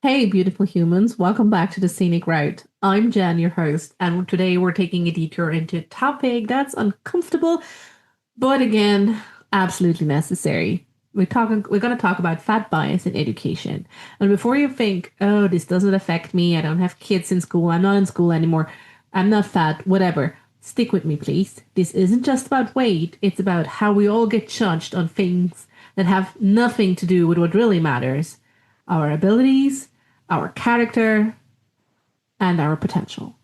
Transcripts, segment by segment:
Hey, beautiful humans. Welcome back to the Scenic Route. I'm Jen, your host, and today we're taking a detour into a topic that's uncomfortable, but again, absolutely necessary. We're going to talk about fat bias in education. And before you think, oh, this doesn't affect me, I don't have kids in school, I'm not in school anymore, I'm not fat, whatever, stick with me, please. This isn't just about weight, it's about how we all get judged on things that have nothing to do with what really matters: our abilities, our character, and our potential.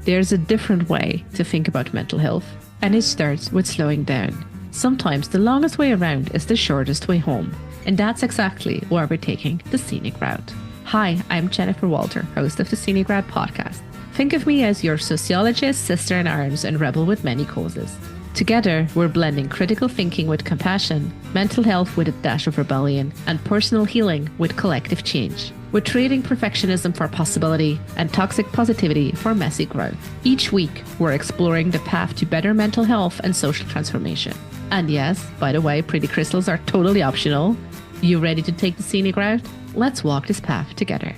There's a different way to think about mental health, and it starts with slowing down. Sometimes the longest way around is the shortest way home, and that's exactly why we're taking the Scenic Route. Hi, I'm Jennifer Walter, host of the Scenic Route podcast. Think of me as your sociologist, sister in arms, and rebel with many causes. Together, we're blending critical thinking with compassion, mental health with a dash of rebellion, and personal healing with collective change. We're trading perfectionism for possibility and toxic positivity for messy growth. Each week, we're exploring the path to better mental health and social transformation. And yes, by the way, pretty crystals are totally optional. You ready to take the scenic route? Let's walk this path together.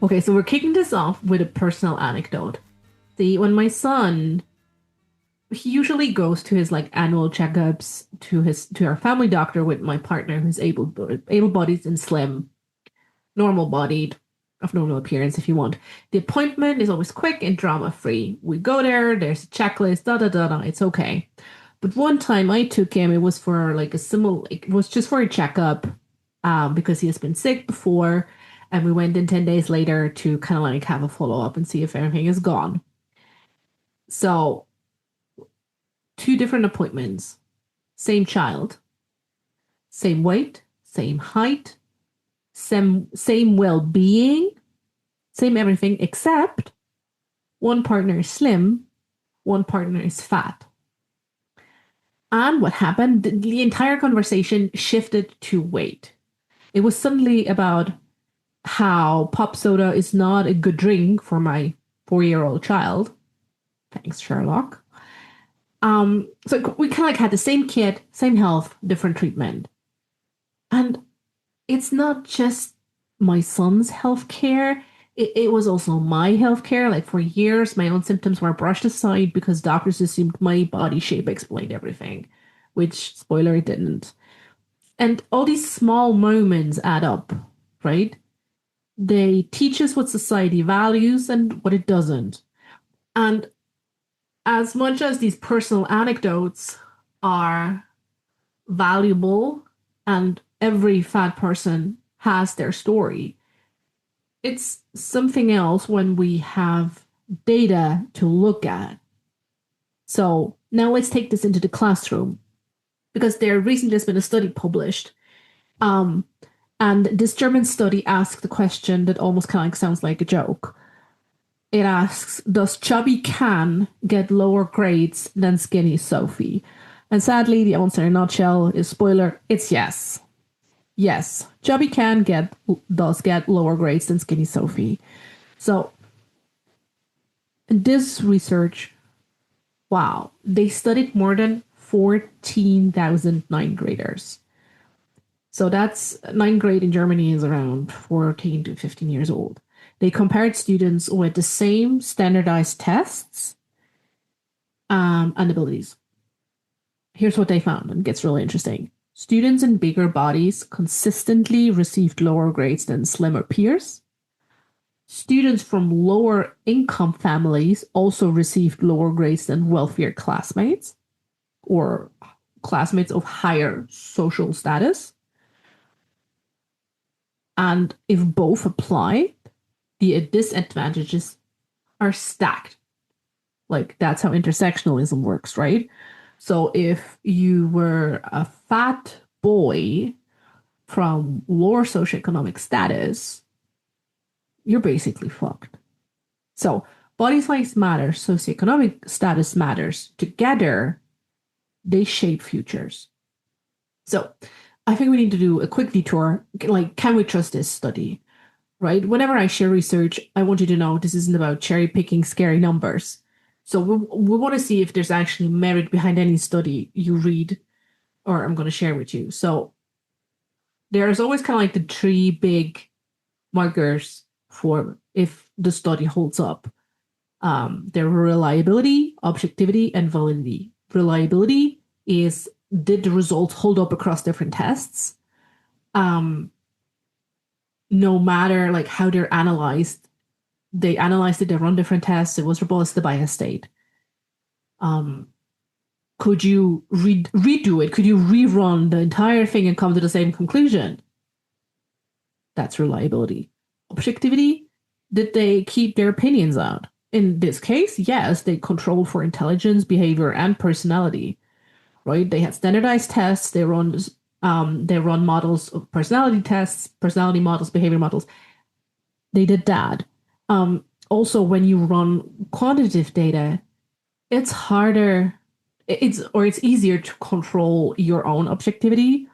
Okay, so we're kicking this off with a personal anecdote. See, when my son, he usually goes to his annual checkups to our family doctor with my partner, who's able-bodied and slim, normal-bodied, of normal appearance, if you want. The appointment is always quick and drama-free. We go there, there's a checklist, it's okay. But one time I took him, it was for it was just for a checkup, because he has been sick before, and we went in 10 days later to kind of have a follow-up and see if everything is gone. So, 2 different appointments, same child, same weight, same height, same well-being, same everything, except one partner is slim, one partner is fat. And what happened? The entire conversation shifted to weight. It was suddenly about how pop soda is not a good drink for my 4-year-old child. Thanks, Sherlock. So we kind of had the same kid, same health, different treatment. And it's not just my son's healthcare. It was also my healthcare. For years, my own symptoms were brushed aside because doctors assumed my body shape explained everything, which, spoiler, it didn't. And all these small moments add up, right? They teach us what society values and what it doesn't. And as much as these personal anecdotes are valuable and every fat person has their story, it's something else when we have data to look at. So now let's take this into the classroom, because there recently has been a study published. And this German study asked the question that almost kind of sounds like a joke. It asks, does chubby Can get lower grades than skinny Sophie? And sadly, the answer in a nutshell is, spoiler, it's yes. Yes, chubby Can does get lower grades than skinny Sophie. So, in this research, wow, they studied more than 14,000 ninth graders. So that's 9th grade in Germany is around 14 to 15 years old. They compared students with the same standardized tests and abilities. Here's what they found, and it gets really interesting. Students in bigger bodies consistently received lower grades than slimmer peers. Students from lower income families also received lower grades than wealthier classmates or classmates of higher social status. And if both apply, the disadvantages are stacked. That's how intersectionalism works, right? So if you were a fat boy from lower socioeconomic status, you're basically fucked. So body size matters, socioeconomic status matters. Together, they shape futures. So I think we need to do a quick detour. Can we trust this study? Right? Whenever I share research, I want you to know this isn't about cherry picking scary numbers. So we want to see if there's actually merit behind any study you read or I'm going to share with you. So there's always kind of like the three big markers for if the study holds up. Their reliability, objectivity, and validity. Reliability is, did the results hold up across different tests? No matter like how they're analyzed, they analyzed it, they run different tests, it was robust, the bias state. Could you redo it? Could you rerun the entire thing and come to the same conclusion? That's reliability. Objectivity, did they keep their opinions out? In this case, yes, they controlled for intelligence, behavior, and personality. Right? They had standardized tests. They run models of personality tests, personality models, behavior models. They did that. Also, when you run quantitative data, it's harder. It's easier to control your own objectivity.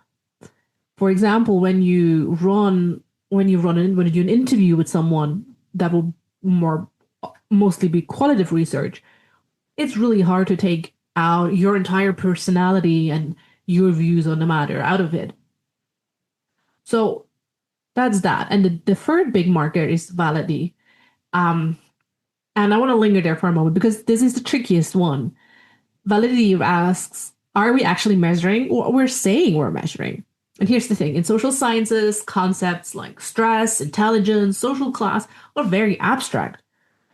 For example, when you do an interview with someone that will mostly be qualitative research, it's really hard to take out your entire personality and your views on the matter out of it. So that's that. And the third big marker is validity. And I want to linger there for a moment because this is the trickiest one. Validity asks, are we actually measuring what we're saying we're measuring? And here's the thing. In social sciences, concepts like stress, intelligence, social class are very abstract.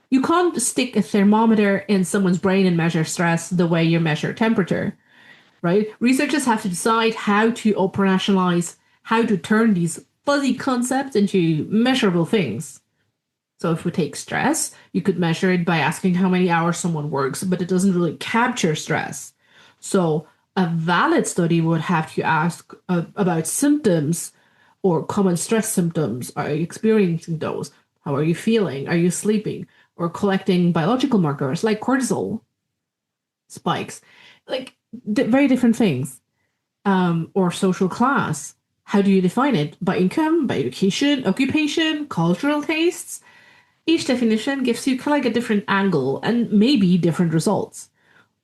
You can't stick a thermometer in someone's brain and measure stress the way you measure temperature, right? Researchers have to decide how to operationalize, how to turn these fuzzy concepts into measurable things. So if we take stress, you could measure it by asking how many hours someone works, but it doesn't really capture stress. So a valid study would have to ask about symptoms or common stress symptoms. Are you experiencing those? How are you feeling? Are you sleeping? Or collecting biological markers like cortisol spikes, like very different things. Or social class. How do you define it? By income, by education, occupation, cultural tastes? Each definition gives you kind of like a different angle and maybe different results.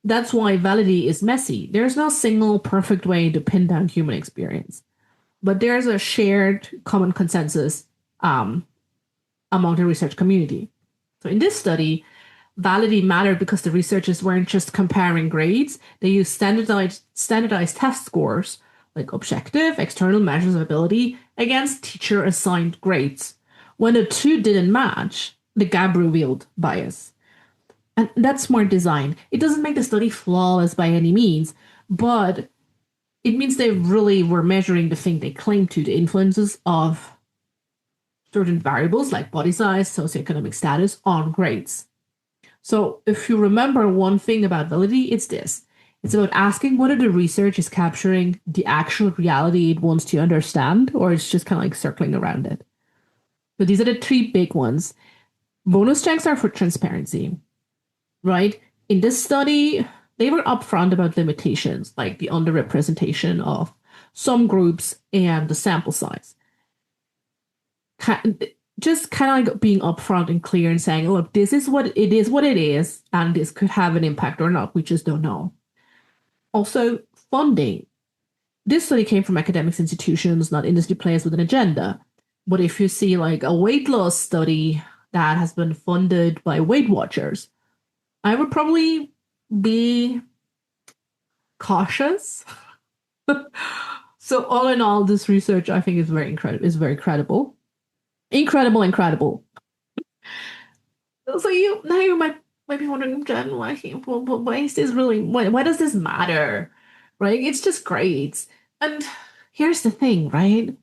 That's why validity is messy. There's no single perfect way to pin down human experience, but there's a shared common consensus among the research community. So in this study, validity mattered because the researchers weren't just comparing grades. They used standardized test scores, like objective, external measures of ability, against teacher-assigned grades. When the two didn't match, the gap revealed bias. And that's smart design. It doesn't make the study flawless by any means, but it means they really were measuring the thing they claimed to, the influences of certain variables like body size, socioeconomic status on grades. So if you remember one thing about validity, it's this. It's about asking whether the research is capturing the actual reality it wants to understand, or it's just kind of like circling around it. So these are the three big ones. Bonus checks are for transparency, right? In this study, they were upfront about limitations, like the underrepresentation of some groups and the sample size. Just kind of like being upfront and clear and saying, look, this is what it is, and this could have an impact or not. We just don't know. Also, funding. This study came from academic institutions, not industry players with an agenda. But if you see like a weight loss study that has been funded by Weight Watchers, I would probably be cautious. So all in all, this research I think is very incredible. Is very credible. Incredible. So you might be wondering, Jen, why is this really why does this matter? Right? It's just grades. And here's the thing, right?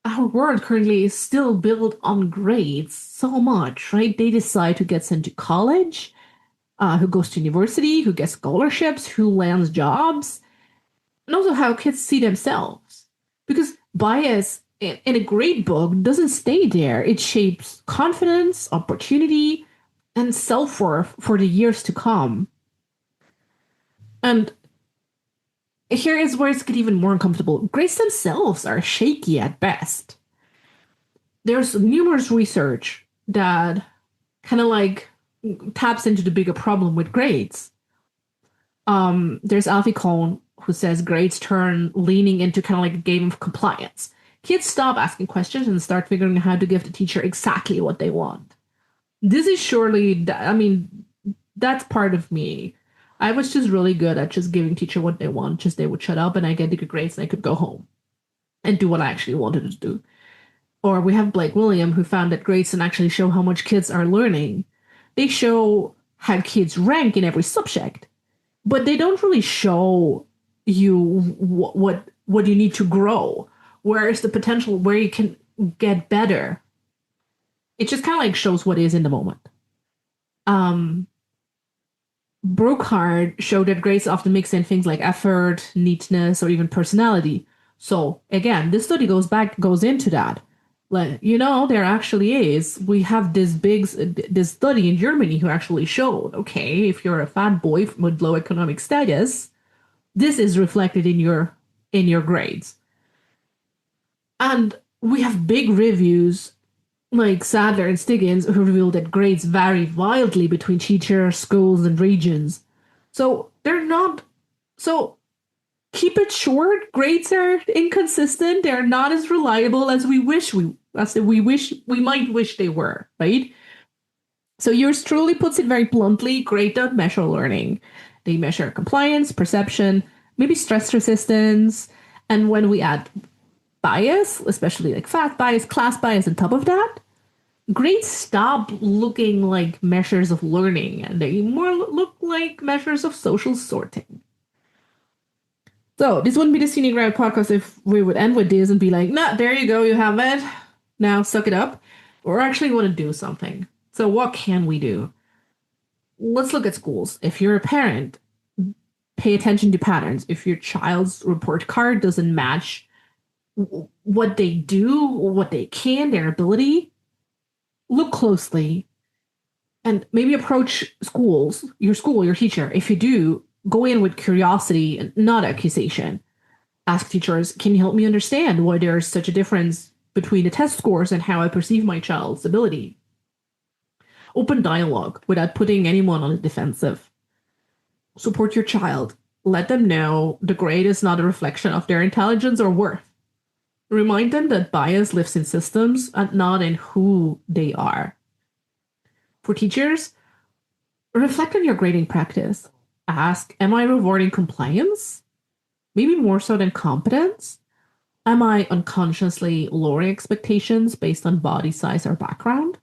Our world currently is still built on grades so much, right? They decide who gets into college, who goes to university, who gets scholarships, who lands jobs, and also how kids see themselves. Because bias in a grade book doesn't stay there. It shapes confidence, opportunity, and self-worth for the years to come. And here is where it's get even more uncomfortable. Grades themselves are shaky at best. There's numerous research that kind of like taps into the bigger problem with grades. There's Alfie Kohn who says grades turn leaning into kind of like a game of compliance. Kids stop asking questions and start figuring out how to give the teacher exactly what they want. This is surely, I mean, that's part of me. I was just really good at just giving teacher what they want, just they would shut up and I get the good grades and I could go home and do what I actually wanted to do. Or we have Blake William who found that grades don't actually show how much kids are learning. They show how kids rank in every subject, but they don't really show you what you need to grow. Where is the potential where you can get better? It just kind of like shows what is in the moment. Brookhart showed that grades often mix in things like effort, neatness, or even personality. So again, this study goes into that. Like, there actually is. We have this study in Germany who actually showed, okay, if you're a fat boy with low economic status, this is reflected in your grades. And we have big reviews like Sadler and Stiggins who reveal that grades vary wildly between teachers, schools, and regions. So they're not so keep it short. Grades are inconsistent. They're not as reliable as we might wish they were, right? So yours truly puts it very bluntly, grades don't measure learning. They measure compliance, perception, maybe stress resistance, and when we add bias, especially like fat bias, class bias on top of that, grades stop looking like measures of learning and they more look like measures of social sorting. So this wouldn't be the Scenic Route podcast if we would end with this and be like, nah, there you go, you have it. Now suck it up. We're actually going to do something. So what can we do? Let's look at schools. If you're a parent, pay attention to patterns. If your child's report card doesn't match what they do, what they can, their ability, look closely and maybe approach your school, your teacher. If you do, go in with curiosity and not accusation. Ask teachers, can you help me understand why there's such a difference between the test scores and how I perceive my child's ability? Open dialogue without putting anyone on the defensive. Support your child. Let them know the grade is not a reflection of their intelligence or worth. Remind them that bias lives in systems and not in who they are. For teachers, reflect on your grading practice. Ask, am I rewarding compliance? Maybe more so than competence? Am I unconsciously lowering expectations based on body size or background?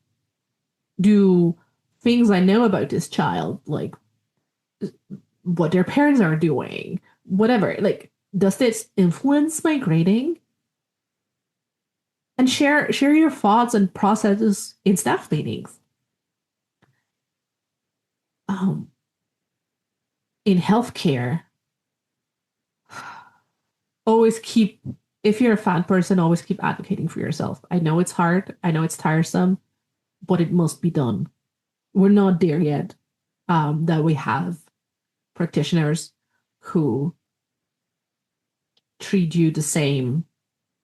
Do things I know about this child, like what their parents are doing, whatever, like, does this influence my grading? And share your thoughts and processes in staff meetings. In healthcare, if you're a fat person, always keep advocating for yourself. I know it's hard. I know it's tiresome, but it must be done. We're not there yet. That we have practitioners who treat you the same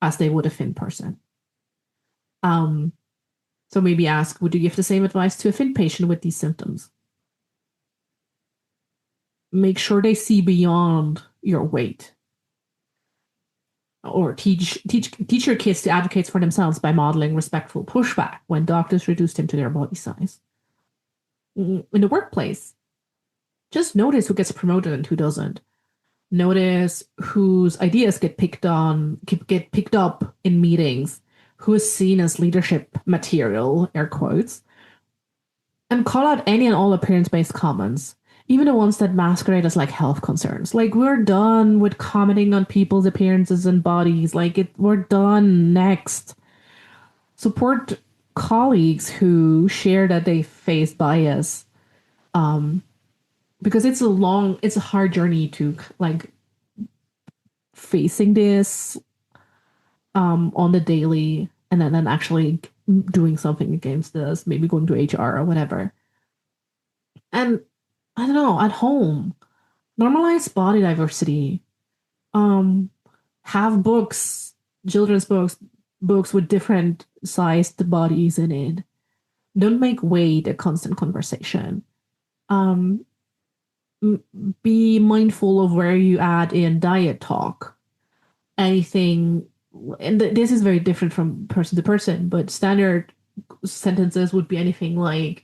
as they would a thin person. So maybe ask, would you give the same advice to a thin patient with these symptoms? Make sure they see beyond your weight. Or teach your kids to advocate for themselves by modeling respectful pushback when doctors reduce them to their body size. In the workplace, just notice who gets promoted and who doesn't. Notice whose ideas get picked up in meetings, who is seen as leadership material, air quotes, and call out any and all appearance-based comments, even the ones that masquerade as like health concerns. Like, we're done with commenting on people's appearances and bodies. We're done. Next. Support colleagues who share that they face bias. Because it's a hard journey to like facing this on the daily and then actually doing something against this, maybe going to HR or whatever. And I don't know, at home, normalize body diversity. Have books, children's books with different sized bodies in it. Don't make weight a constant conversation. Um, be mindful of where you add in diet talk. Anything, and this is very different from person to person, but standard sentences would be anything like,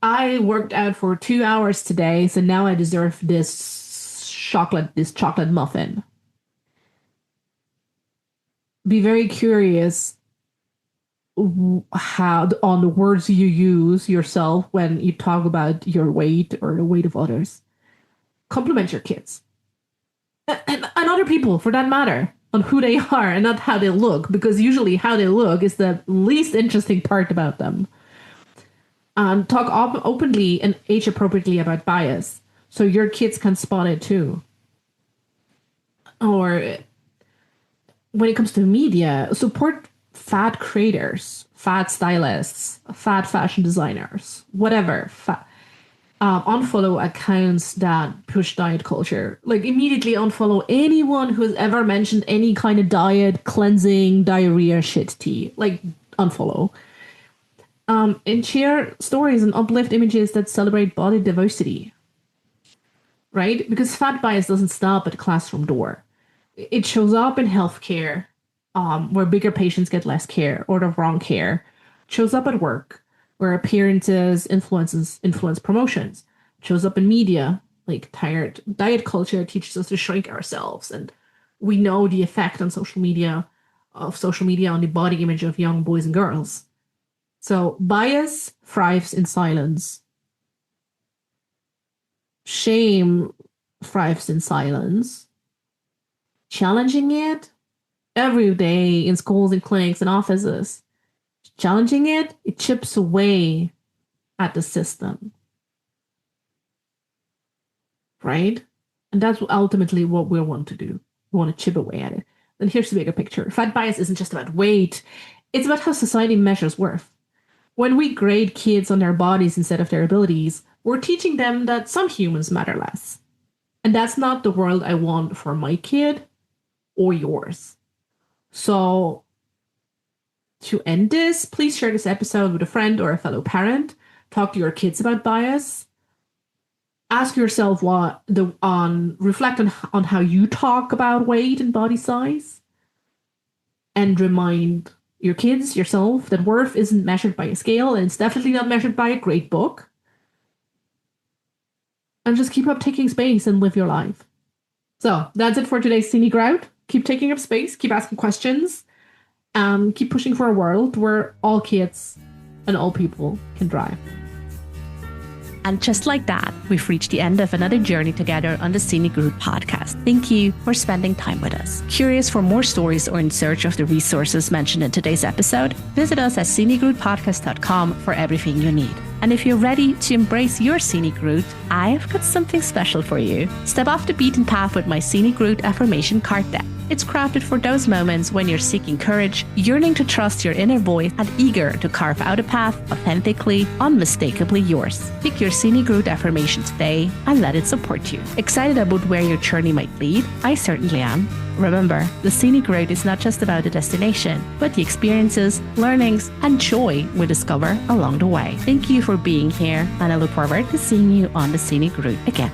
I worked out for 2 hours today, so now I deserve this chocolate muffin. Be very curious how on the words you use yourself when you talk about your weight or the weight of others. Compliment your kids and other people for that matter on who they are and not how they look, because usually how they look is the least interesting part about them. Talk openly and age appropriately about bias so your kids can spot it too. Or when it comes to media, support fat creators, fat stylists, fat fashion designers, whatever. Unfollow accounts that push diet culture. Like, immediately unfollow anyone who has ever mentioned any kind of diet, cleansing, diarrhea shit tea. Like, unfollow. And share stories and uplift images that celebrate body diversity. Right? Because fat bias doesn't stop at the classroom door. It shows up in healthcare, where bigger patients get less care or the wrong care. It shows up at work, where appearances influence promotions. It shows up in media, like tired diet culture teaches us to shrink ourselves, and we know the effect on social media on the body image of young boys and girls. So bias thrives in silence. Shame thrives in silence. Challenging it every day in schools and clinics and offices. Challenging it chips away at the system. Right? And that's ultimately what we want to do. We want to chip away at it. Then here's the bigger picture. Fat bias isn't just about weight. It's about how society measures worth. When we grade kids on their bodies instead of their abilities, we're teaching them that some humans matter less. And that's not the world I want for my kid or yours. So, to end this, please share this episode with a friend or a fellow parent. Talk to your kids about bias. Ask yourself reflect on how you talk about weight and body size. And remind your kids, yourself, that worth isn't measured by a scale, and it's definitely not measured by a great book. And just keep up taking space and live your life. So that's it for today's Scenic Route. Keep taking up space, keep asking questions, keep pushing for a world where all kids and all people can drive. And just like that, we've reached the end of another journey together on the Scenic Route podcast. Thank you for spending time with us. Curious for more stories or in search of the resources mentioned in today's episode? Visit us at scenicroutepodcast.com for everything you need. And if you're ready to embrace your scenic route, I've got something special for you. Step off the beaten path with my Scenic Route affirmation card deck. It's crafted for those moments when you're seeking courage, yearning to trust your inner voice, and eager to carve out a path authentically, unmistakably yours. Pick your Scenic Route affirmation today and let it support you. Excited about where your journey might lead? I certainly am. Remember, the Scenic Route is not just about the destination, but the experiences, learnings, and joy we discover along the way. Thank you for being here, and I look forward to seeing you on the Scenic Route again.